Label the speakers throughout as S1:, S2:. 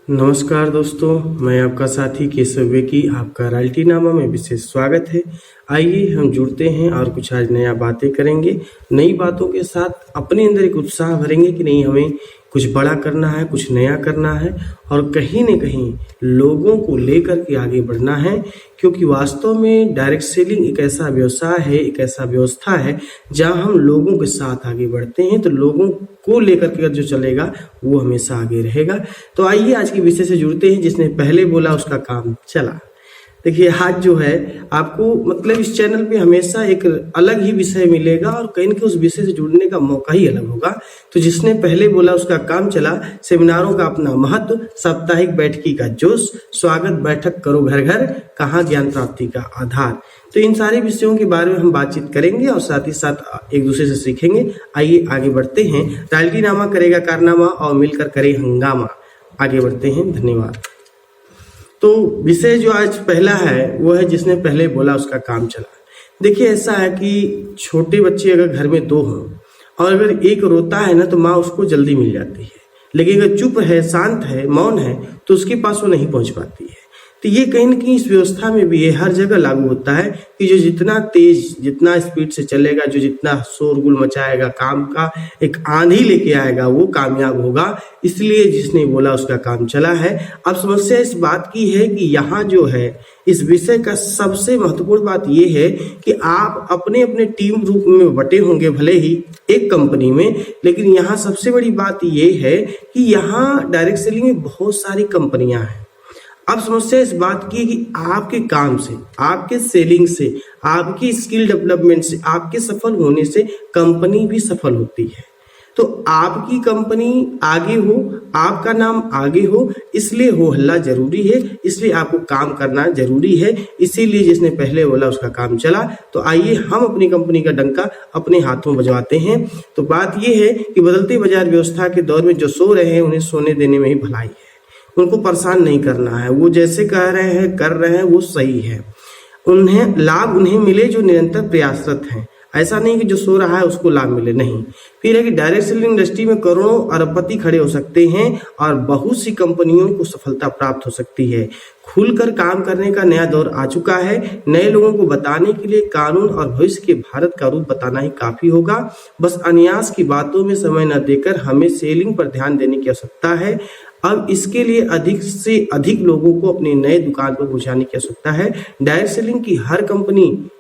S1: नमस्कार दोस्तों, मैं आपका साथी केशव वेकी। आपका रॉयल्टी नामा में विशेष स्वागत है। आइए हम जुड़ते हैं और कुछ आज नया बातें करेंगे। नई बातों के साथ अपने अंदर एक उत्साह भरेंगे कि नहीं, हमें कुछ बड़ा करना है, कुछ नया करना है और कहीं न कहीं लोगों को लेकर के आगे बढ़ना है। क्योंकि वास्तव में डायरेक्ट सेलिंग एक ऐसा व्यवसाय है, एक ऐसा व्यवस्था है जहाँ हम लोगों के साथ आगे बढ़ते हैं, तो लोगों को लेकर के जो चलेगा वो हमेशा आगे रहेगा। तो आइए आज के विषय से जुड़ते हैं। जिसने पहले बोला उसका काम चला। देखिए, आज जो है आपको मतलब इस चैनल पे हमेशा एक अलग ही विषय मिलेगा और कहीं न कहीं उस विषय से जुड़ने का मौका ही अलग होगा। तो जिसने पहले बोला उसका काम चला, सेमिनारों का अपना महत्व, साप्ताहिक बैठकी का जोश, स्वागत बैठक करो घर घर, कहाँ ज्ञान प्राप्ति का आधार। तो इन सारे विषयों के बारे में हम बातचीत करेंगे और साथ ही साथ एक दूसरे से सीखेंगे। आइए आगे बढ़ते हैं। रॉयल्टी नामा करेगा कारनामा और मिलकर करे हंगामा। आगे बढ़ते हैं। धन्यवाद। तो विषय जो आज पहला है वो है जिसने पहले बोला उसका काम चला। देखिए, ऐसा है कि छोटे बच्चे अगर घर में दो हों और अगर एक रोता है ना तो माँ उसको जल्दी मिल जाती है, लेकिन अगर चुप है, शांत है, मौन है तो उसके पास वो नहीं पहुंच पाती है। तो ये कहीं न कहीं इस व्यवस्था में भी ये हर जगह लागू होता है कि जो जितना तेज, जितना स्पीड से चलेगा, जो जितना शोरगुल मचाएगा, काम का एक आंधी लेके आएगा, वो कामयाब होगा। इसलिए जिसने बोला उसका काम चला है। अब समस्या इस बात की है कि यहाँ जो है इस विषय का सबसे महत्वपूर्ण बात ये है कि आप अपने अपने टीम रूप में बटे होंगे भले ही एक कंपनी में, लेकिन यहाँ सबसे बड़ी बात ये है कि यहाँ डायरेक्ट सेलिंग में बहुत सारी कंपनियां हैं। अब समस्या इस बात की है कि आपके काम से, आपके सेलिंग से, आपकी स्किल डेवलपमेंट से, आपके सफल होने से कंपनी भी सफल होती है। तो आपकी कंपनी आगे हो, आपका नाम आगे हो, इसलिए हो हल्ला जरूरी है, इसलिए आपको काम करना जरूरी है। इसीलिए जिसने पहले बोला उसका काम चला। तो आइए हम अपनी कंपनी का डंका अपने हाथों बजवाते हैं। तो बात यह है कि बदलते बाजार व्यवस्था के दौर में जो सो रहे हैं उन्हें सोने देने में ही भलाई है। उनको परेशान नहीं करना है। वो जैसे कह रहे हैं, कर रहे हैं, वो सही है। उन्हें लाभ उन्हें मिले जो निरंतर प्रयासरत हैं। ऐसा नहीं कि जो सो रहा है उसको लाभ मिले, नहीं। फिर है कि डायरेक्ट सेलिंग इंडस्ट्री में करोड़ों अरबपति खड़े हो सकते हैं और बहुत सी कंपनियों को सफलता प्राप्त हो सकती है। खुलकर काम करने का नया दौर आ चुका है। नए लोगों को बताने के लिए कानून और भविष्य के भारत का रूप बताना ही काफी होगा। बस अन्यास की बातों में समय न देकर हमें सेलिंग पर ध्यान देने की आवश्यकता है। अब इसके लिए अधिक से अधिक लोगों को अपने नए दुकान पर पहुंचाने की आवश्यकता है। डायरेक्ट सेलिंग की हर कंपनी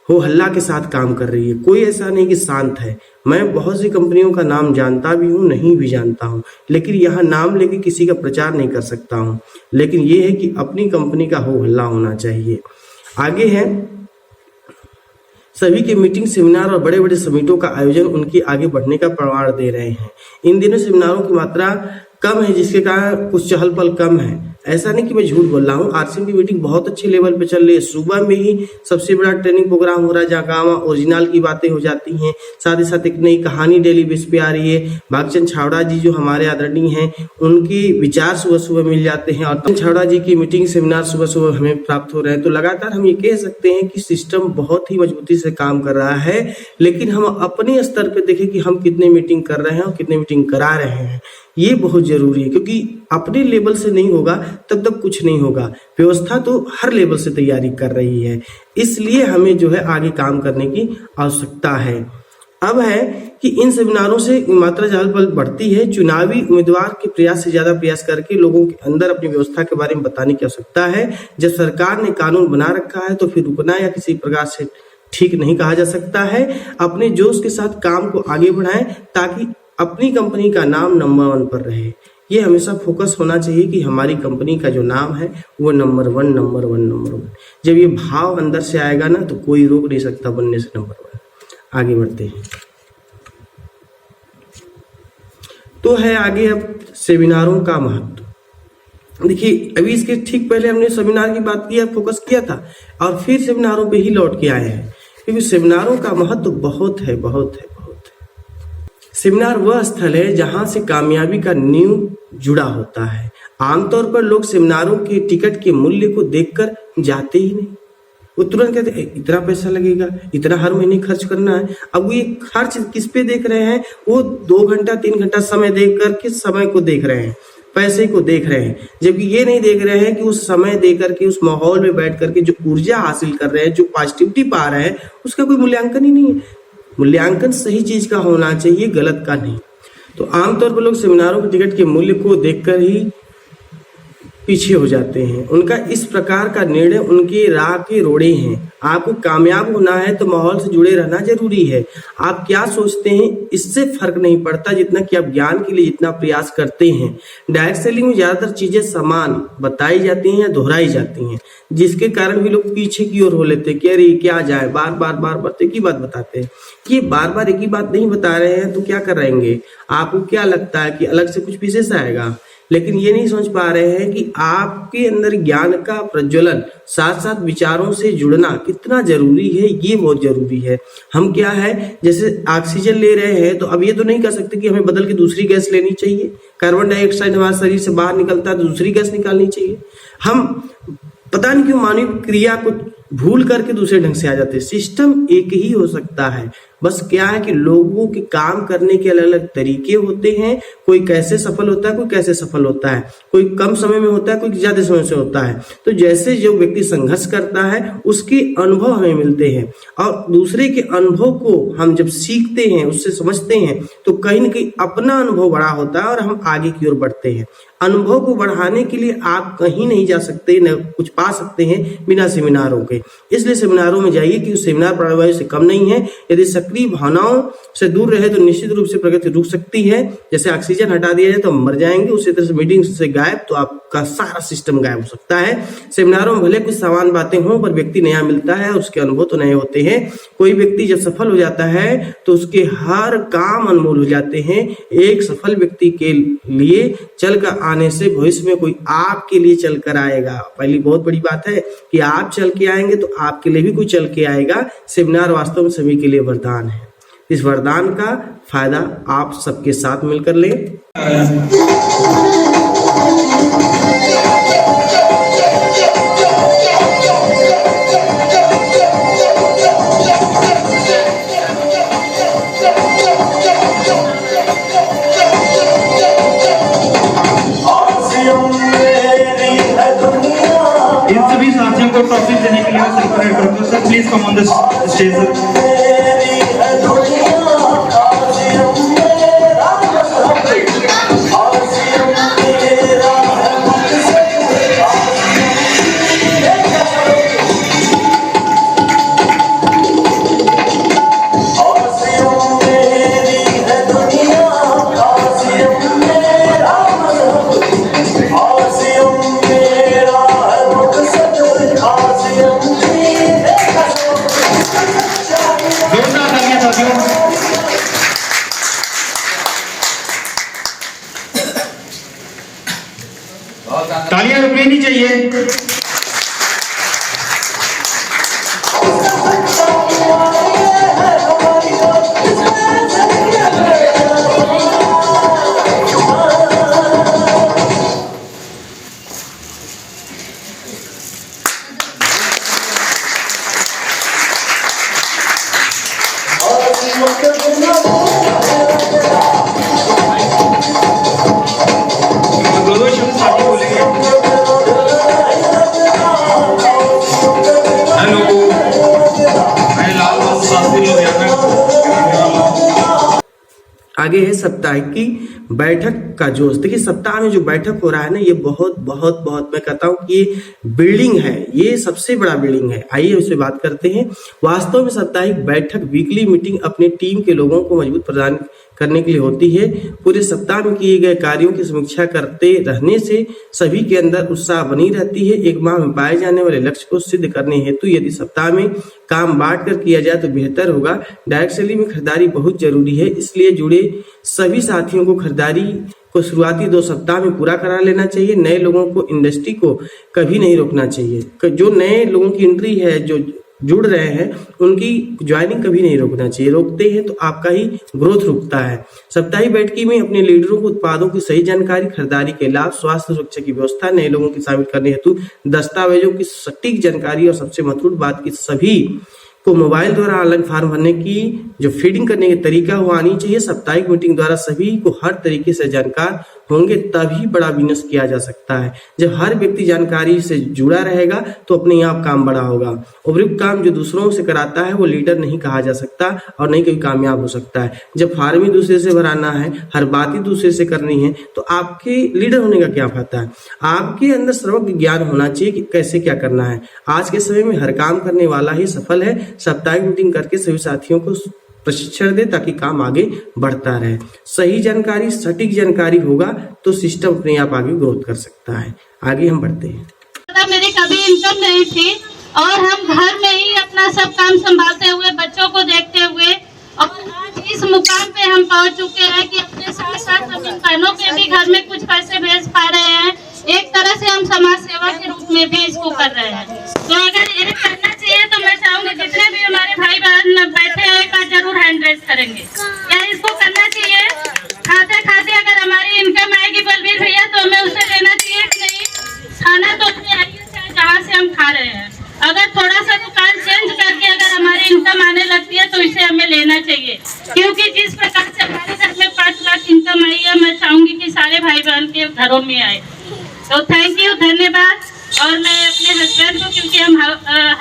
S1: हो हल्ला के साथ काम कर रही है। कोई ऐसा नहीं कि शांत है। मैं बहुत सी कंपनियों का नाम जानता भी हूँ, नहीं भी जानता हूँ, लेकिन यहाँ नाम लेके किसी का प्रचार नहीं कर सकता हूँ। लेकिन ये है कि अपनी कंपनी का हो हल्ला होना चाहिए। आगे है, सभी के मीटिंग, सेमिनार और बड़े बड़े समिटों का आयोजन उनके आगे बढ़ने का प्रमाण दे रहे हैं। इन दिनों सेमिनारों की मात्रा कम है, जिसके कारण कुछ चहल पहल कम है। ऐसा नहीं कि मैं झूठ बोल रहा हूँ। आरसीएम की मीटिंग बहुत अच्छे लेवल पे चल रही है। सुबह में ही सबसे बड़ा ट्रेनिंग प्रोग्राम हो रहा है जहाँ काम ओरिजिनल की बातें हो जाती हैं। साथ ही साथ एक नई कहानी डेली बेस पे आ रही है। भागचंद छावड़ा जी जो हमारे आदरणीय हैं, उनके विचार सुबह सुबह मिल जाते हैं और छावड़ा जी की मीटिंग, सेमिनार सुबह सुबह हमें प्राप्त हो रहे हैं। तो लगातार हम ये कह सकते हैं कि सिस्टम बहुत ही मजबूती से काम कर रहा है। लेकिन हम अपने स्तर पे देखें कि हम कितने मीटिंग कर रहे हैं और कितने मीटिंग करा रहे हैं, ये बहुत जरूरी है। क्योंकि अपने लेवल से नहीं होगा तब तक कुछ नहीं होगा। व्यवस्था तो हर लेवल से तैयारी कर रही है, इसलिए हमें जो है आगे काम करने की आवश्यकता है। अब है कि इन सेमिनारों से मात्रा चहल पहल बढ़ती है। चुनावी उम्मीदवार के प्रयास से ज्यादा प्रयास करके लोगों के अंदर अपनी व्यवस्था के बारे में बताने की आवश्यकता है। जब सरकार ने कानून बना रखा है तो फिर रुकना या किसी प्रकार से ठीक नहीं कहा जा सकता है। अपने जोश के साथ काम को आगे बढ़ाएं ताकि अपनी कंपनी का नाम नंबर 1 पर रहे। ये हमेशा फोकस होना चाहिए कि हमारी कंपनी का जो नाम है वो नंबर 1, नंबर 1, नंबर 1। जब ये भाव अंदर से आएगा ना तो कोई रोक नहीं सकता बनने से नंबर 1। आगे बढ़ते हैं। तो है आगे अब सेमिनारों का महत्व। देखिए, अभी इसके ठीक पहले हमने सेमिनार की बात किया, फोकस किया था और फिर सेमिनारों पे ही लौट के आए हैं। क्योंकि सेमिनारों का महत्व बहुत है, बहुत है। सेमिनार वह स्थल है जहां से कामयाबी का नींव जुड़ा होता है। आमतौर पर लोग सेमिनारों के टिकट के मूल्य को देखकर जाते ही नहीं। वो तुरंत कहते हैं इतना पैसा लगेगा, इतना हर महीने खर्च करना है। अब वो ये खर्च किस पे देख रहे हैं? वो 2 घंटा 3 घंटा समय देख करके समय को देख रहे हैं। पैसे को देख रहे हैं, जबकि ये नहीं देख रहे हैं कि उस समय देकर के, उस माहौल में बैठ करके जो ऊर्जा हासिल कर रहे हैं, जो पॉजिटिविटी पा रहे हैं, उसका कोई मूल्यांकन ही नहीं है। मूल्यांकन सही चीज का होना चाहिए, गलत का नहीं। तो आमतौर पर लोग सेमिनारों के टिकट के मूल्य को देखकर ही पीछे हो जाते हैं। उनका इस प्रकार का निर्णय उनके राह के रोड़े हैं। आपको कामयाब होना है तो माहौल से जुड़े रहना जरूरी है। आप क्या सोचते हैं इससे फर्क नहीं पड़ता, जितना कि आप ज्ञान के लिए जितना प्रयास करते हैं। डायरेक्ट सेलिंग में ज्यादातर चीजें समान बताई जाती हैं या दोहराई जाती हैं, जिसके कारण भी लोग पीछे की ओर हो लेते हैं कि अरे क्या जाए, बार बार एक ही बात बताते हैं। कि बार बार एक ही बात नहीं बता रहे हैं तो क्या कर रहेंगे? आपको क्या लगता है कि अलग से कुछ विशेष आएगा? लेकिन ये नहीं समझ पा रहे हैं कि आपके अंदर ज्ञान का प्रज्वलन साथ साथ विचारों से जुड़ना कितना जरूरी है। ये बहुत जरूरी है। हम क्या है, जैसे ऑक्सीजन ले रहे हैं तो अब ये तो नहीं कह सकते कि हमें बदल के दूसरी गैस लेनी चाहिए। कार्बन डाइऑक्साइड हमारे शरीर से बाहर निकलता है तो दूसरी गैस निकालनी चाहिए। हम पता नहीं क्यों मानवीय क्रिया को भूल करके दूसरे ढंग से आ जाते हैं। सिस्टम एक ही हो सकता है, बस क्या है कि लोगों के काम करने के अलग अलग तरीके होते हैं। कोई कैसे सफल होता है, कोई कैसे सफल होता है, कोई कम समय में होता है, कोई ज्यादा समय से होता है। तो जैसे जो व्यक्ति संघर्ष करता है उसके अनुभव हमें मिलते हैं, और दूसरे के अनुभव को हम जब सीखते हैं, उससे समझते हैं, तो कहीं ना कहीं अपना अनुभव बड़ा होता है और हम आगे की ओर बढ़ते हैं। अनुभव को बढ़ाने के लिए आप कहीं नहीं जा सकते, न कुछ पा सकते हैं बिना सेमिनारों के। इसलिए सेमिनारों में जाइए कि सेमिनार प्राणवायु से कम नहीं है। यदि सक्रिय भावनाओं से दूर रहे तो निश्चित रूप से प्रगति रुक सकती है। जैसे ऑक्सीजन हटा दिया जाए तो हम मर जाएंगे, उसी तरह से मीटिंग से गायब तो आपका सारा सिस्टम गायब हो सकता है। सेमिनारों में भले कुछ समान बातें हों पर व्यक्ति नया मिलता है, उसके अनुभव तो नए होते हैं। कोई व्यक्ति जब सफल हो जाता है तो उसके हर काम अनमोल हो जाते हैं। एक सफल व्यक्ति के लिए चल कर आने से भविष्य में कोई आपके लिए चल कर आएगा। पहली बहुत बड़ी बात है कि आप चल के आएंगे तो आपके लिए भी कोई चल के आएगा। सेमिनार वास्तव में सभी के लिए वरदान है। इस वरदान का फायदा आप सबके साथ मिलकर लें।
S2: ट्रॉफी देने के लिए मैं सेलिब्रेट करता हूं। Sir please come on the stage sir. तालियां रुकनी नहीं चाहिए।
S1: आगे है साप्ताहिक की बैठक का जोश। देखिए सप्ताह में जो बैठक हो रहा है ना, ये बहुत बहुत बहुत मैं कहता हूँ कि ये बिल्डिंग है, ये सबसे बड़ा बिल्डिंग है। आइए उससे बात करते हैं। वास्तव में साप्ताहिक बैठक वीकली मीटिंग अपने टीम के लोगों को मजबूत प्रदान करने के लिए होती है। पूरे सप्ताह में किए गए कार्यों की समीक्षा करते रहने से सभी के अंदर उत्साह बनी रहती है। एक माह में पाए जाने वाले लक्ष्य को सिद्ध करने हेतु यदि सप्ताह में काम बांट कर किया जाए तो बेहतर होगा। डायरेक्ट सेलिंग में खरीदारी बहुत जरूरी है, इसलिए जुड़े सभी साथियों को खरीदारी को शुरुआती 2 सप्ताह में पूरा करा लेना चाहिए। नए लोगों को इंडस्ट्री को कभी नहीं रोकना चाहिए। जो नए लोगों की एंट्री है, जो जुड़ रहे हैं, उनकी ज्वाइनिंग कभी नहीं रोकना चाहिए। रोकते हैं तो आपका ही ग्रोथ रुकता है। साप्ताहिक बैठकी में अपने लीडरों को उत्पादों की सही जानकारी, खरीदारी के लाभ, स्वास्थ्य सुरक्षा की व्यवस्था, नए लोगों की शामिल करने हेतु दस्तावेजों की सटीक जानकारी और सबसे महत्वपूर्ण बात की सभी को मोबाइल द्वारा ऑनलाइन फॉर्म भरने की जो फीडिंग करने का तरीका वो आनी चाहिए। साप्ताहिक मीटिंग द्वारा सभी को हर तरीके से जानकार होंगे तभी बड़ा बिजनेस किया जा सकता है। जब हर व्यक्ति जानकारी से जुड़ा रहेगा तो अपने आप काम बड़ा होगा। उपयुक्त काम जो दूसरों से कराता है वो लीडर नहीं कहा जा सकता और नहीं कभी कामयाब हो सकता है। जब फार्म ही दूसरे से भराना है, हर बात ही दूसरे से करनी है, तो आपके लीडर होने का क्या फायदा है। आपके अंदर सर्वज्ञ ज्ञान होना चाहिए कि कैसे क्या करना है। आज के समय में हर काम करने वाला ही सफल है। साप्ताहिक मीटिंग करके सभी साथियों को प्रशिक्षण दे ताकि काम आगे बढ़ता रहे। सही जानकारी, सटीक जानकारी होगा तो सिस्टम अपने आप आगे ग्रोथ कर सकता है। आगे हम बढ़ते हैं।
S3: मेरी कभी इनकम नहीं थी और हम घर में ही अपना सब काम संभालते हुए, बच्चों को देखते हुए, और आज इस मुकाम पे हम पहुंच चुके हैं कि अपने साथ साथ हम इन बहनों के भी घर में कुछ पैसे भेज पा रहे हैं। एक तरह से हम समाज सेवा के रूप में भी इसको कर रहे हैं। तो अगर ये करना चाहिए तो मैं चाहूंगी जितने भी हमारे भाई बहन बैठे हैं एक बार जरूर हैंड रेज करेंगे। क्या इसको करना चाहिए? खाते खाते अगर हमारी इनकम आएगी बलबीर भैया तो हमें उसे लेना चाहिए कि नहीं? खाना तो अपने आइए चाहे जहाँ से हम खा रहे हैं, अगर थोड़ा सा दुकान चेंज करके अगर हमारी इनकम आने लगती है तो इसे हमें लेना चाहिए। क्योंकि जिस प्रकार से हमारे घर में 5 लाख इनकम आई है, मैं चाहूंगी कि सारे भाई बहन के घरों में आए। तो थैंक यू, धन्यवाद। और मैं अपने हस्बैंड को, क्योंकि हम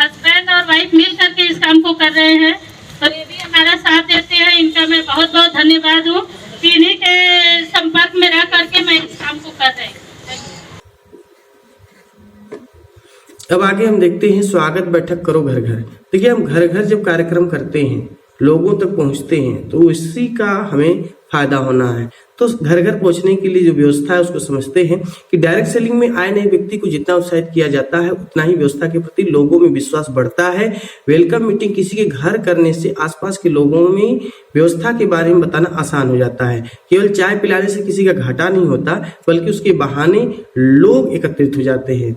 S3: हस्बैंड और वाइफ मिल करके इस काम को कर रहे हैं, तो ये भी हमारा साथ देते हैं। इनका मैं बहुत बहुत धन्यवाद हूँ। इन्हीं के संपर्क में रह करके मैं इस काम को कर रही हूँ।
S1: अब आगे हम देखते हैं स्वागत बैठक करो घर घर। देखिए, हम घर घर जब कार्यक्रम करते हैं, लोगों तक पहुंचते हैं, तो इसी का हमें फायदा होना है। तो घर घर पहुंचने के लिए जो व्यवस्था है उसको समझते हैं कि डायरेक्ट सेलिंग में आए नए व्यक्ति को जितना उत्साहित किया जाता है उतना ही व्यवस्था के प्रति लोगों में विश्वास बढ़ता है। वेलकम मीटिंग किसी के घर करने से आसपास के लोगों में व्यवस्था के बारे में बताना आसान हो जाता है। केवल चाय पिलाने से किसी का घाटा नहीं होता, बल्कि उसके बहाने लोग एकत्रित हो जाते हैं।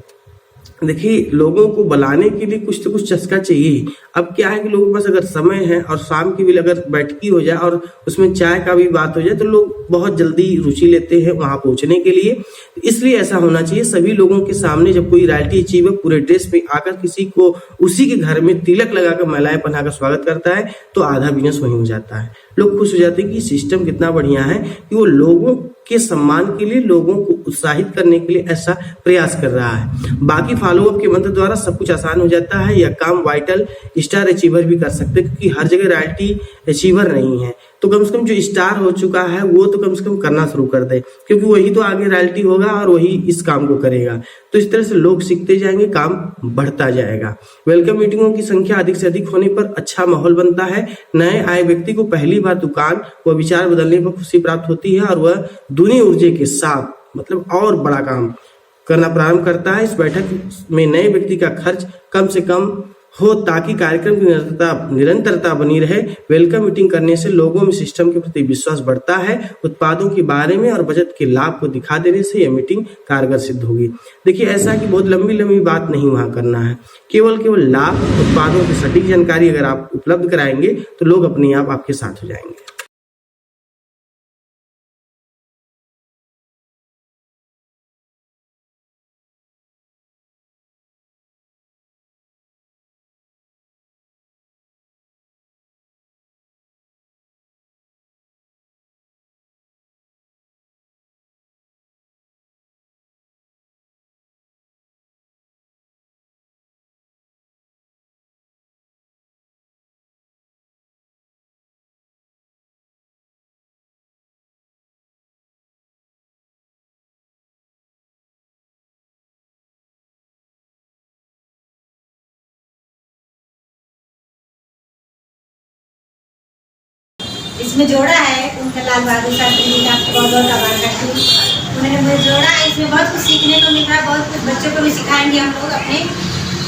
S1: देखिए, लोगों को बुलाने के लिए कुछ तो कुछ चस्का चाहिए। अब क्या है कि लोगों के पास अगर समय है और शाम की भी अगर बैठकी हो जाए और उसमें चाय का भी बात हो जाए तो लोग बहुत जल्दी रुचि लेते हैं वहां पहुंचने के लिए। इसलिए ऐसा होना चाहिए, सभी लोगों के सामने जब कोई रॉयल्टी अचीवर पूरे ड्रेस में आकर किसी को उसी के घर में तिलक लगाकर महिलाएं पहनाकर स्वागत करता है तो आधा बिजनेस वहीं हो जाता है। लोग खुश हो जाते हैं कि सिस्टम कितना बढ़िया है कि वो लोगों के सम्मान के लिए, लोगों को उत्साहित करने के लिए ऐसा प्रयास कर रहा है। बाकी फॉलोअप के मंत्र द्वारा सब कुछ आसान हो जाता है। यह काम वाइटल स्टार अचीवर भी कर सकते हैं, क्योंकि हर जगह रॉयल्टी अचीवर नहीं है। तो कम से कम जो स्टार हो चुका है वो तो कम से कम करना शुरू कर दे, क्योंकि वही तो आगे रॉयल्टी होगा और वही इस काम को करेगा। तो इस तरह से लोग सीखते जाएंगे, काम बढ़ता जाएगा। वेलकम मीटिंगों की संख्या अधिक से अधिक होने पर अच्छा माहौल बनता है। नए आए व्यक्ति को पहली बार दुकान व विचार बदलने पर खुशी प्राप्त होती है और वह दूनी ऊर्जा के साथ मतलब और बड़ा काम करना प्रारंभ करता है। इस बैठक में नए व्यक्ति का खर्च कम से कम हो ताकि कार्यक्रम की निरंतरता बनी रहे। वेलकम मीटिंग करने से लोगों में सिस्टम के प्रति विश्वास बढ़ता है। उत्पादों के बारे में और बजट के लाभ को दिखा देने से यह मीटिंग कारगर सिद्ध होगी। देखिए, ऐसा कि बहुत लंबी लंबी बात नहीं वहां करना है, केवल लाभ, उत्पादों की सटीक जानकारी अगर आप उपलब्ध कराएंगे तो लोग अपने आप आपके साथ हो जाएंगे।
S4: इसमें जोड़ा है उनका लाल बहादुर शास्त्री जी का बहुत बहुत आभार करती हूँ। उन्होंने मुझे जोड़ा है, इसमें बहुत कुछ सीखने को मिल रहा है। बहुत कुछ बच्चों को भी सिखाएंगे हम लोग, अपने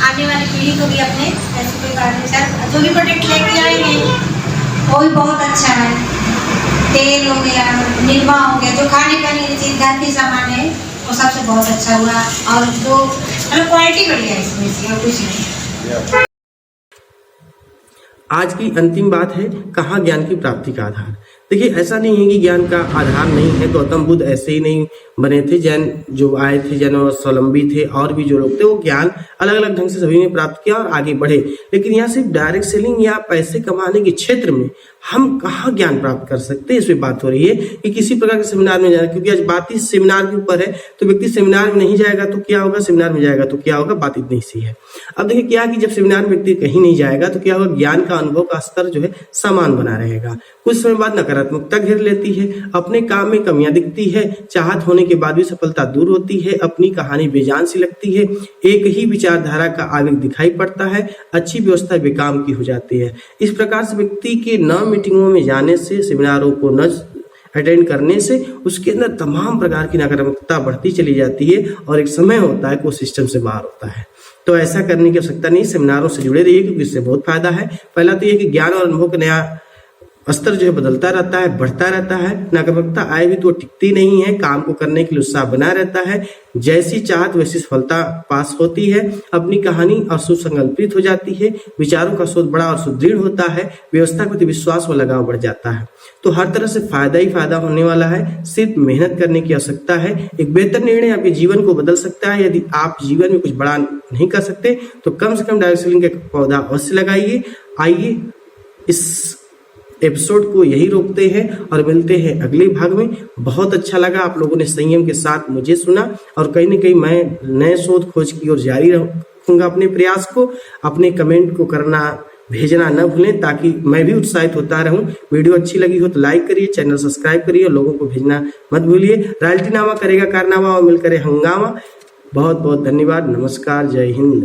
S4: आने वाली पीढ़ी को भी अपने ऐसे कोई बात नहीं। सर जो भी प्रोडक्ट लेके आएंगे वो भी बहुत अच्छा है। तेल हो गया, निरमा हो गया, जो खाने का चीज़ घर के सामान है वो सबसे बहुत अच्छा हुआ। और जो मतलब क्वालिटी बढ़िया है इसमें से, और कुछ नहीं।
S1: आज की अंतिम बात है, कहाँ ज्ञान की प्राप्ति का आधार। देखिए, ऐसा नहीं है कि ज्ञान का आधार नहीं है। गौतम बुद्ध ऐसे ही नहीं बने थे। जैन जो आए थे, जैन और स्वलंबी थे, और भी जो लोग थे, वो ज्ञान अलग अलग ढंग से सभी ने प्राप्त किया और आगे बढ़े। लेकिन यहाँ सिर्फ डायरेक्ट सेलिंग या पैसे कमाने के क्षेत्र में हम कहाँ ज्ञान प्राप्त कर सकते हैं, इस पे बात हो रही है कि किसी प्रकार के सेमिनार में जाना, क्योंकि आज बात ही सेमिनार के ऊपर है। तो व्यक्ति सेमिनार में नहीं जाएगा तो क्या होगा, सेमिनार में जाएगा तो क्या होगा, बात इतनी सी है। अब देखिए क्या कि जब सेमिनार में व्यक्ति कहीं नहीं जाएगा तो क्या होगा, ज्ञान का अनुभव का स्तर जो है समान बना रहेगा। कुछ समय बाद नकारात्मकता घेर लेती है, अपने काम में कमियां दिखती है, चाहत होने के बाद भी सफलता दूर होती है, अपनी कहानी बेजान सी लगती है, एक ही विचारधारा का आवेग दिखाई पड़ता है, अच्छी व्यवस्था बेकाम की हो जाती है। इस प्रकार से व्यक्ति के न मीटिंगों में जाने से, सेमिनारों को न अटेंड करने से उसके अंदर तमाम प्रकार की नकारात्मकता बढ़ती चली जाती है और एक समय होता है कि वो सिस्टम से बाहर होता है। तो ऐसा करने की आवश्यकता नहीं, सेमिनारों से जुड़े रहिए क्योंकि इससे बहुत फायदा है। पहला तो ये कि ज्ञान और अनुभव का नया स्तर जो है बदलता रहता है, बढ़ता रहता है। नकारात्मकता आए भी तो टिकती नहीं है, काम को करने के लिए उत्साह बना रहता है, जैसी चाहत वैसी सफलता पास होती है, अपनी कहानी और सुसंकल्पित हो जाती है, विचारों का सोच बड़ा और सुदृढ़ होता है, व्यवस्था के प्रति विश्वास व लगाव बढ़ जाता है। तो हर तरह से फायदा ही फायदा होने वाला है, सिर्फ मेहनत करने की आवश्यकता है। एक बेहतर निर्णय आपके जीवन को बदल सकता है। यदि आप जीवन में कुछ बड़ा नहीं कर सकते तो कम से कम डायोक्सिलिन का पौधा अवश्य लगाइए। आइए इस एपिसोड को यही रोकते हैं और मिलते हैं अगले भाग में। बहुत अच्छा लगा आप लोगों ने संयम के साथ मुझे सुना और कहीं ना कहीं मैं नए शोध खोज की ओर जारी रखूंगा अपने प्रयास को। अपने कमेंट को करना भेजना न भूलें ताकि मैं भी उत्साहित होता रहूं। वीडियो अच्छी लगी हो तो लाइक करिए, चैनल सब्सक्राइब करिए और लोगों को भेजना मत भूलिए। रॉयल्टी नामा करेगा कारनामा और मिलकर हंगामा। बहुत बहुत धन्यवाद। नमस्कार, जय हिंद।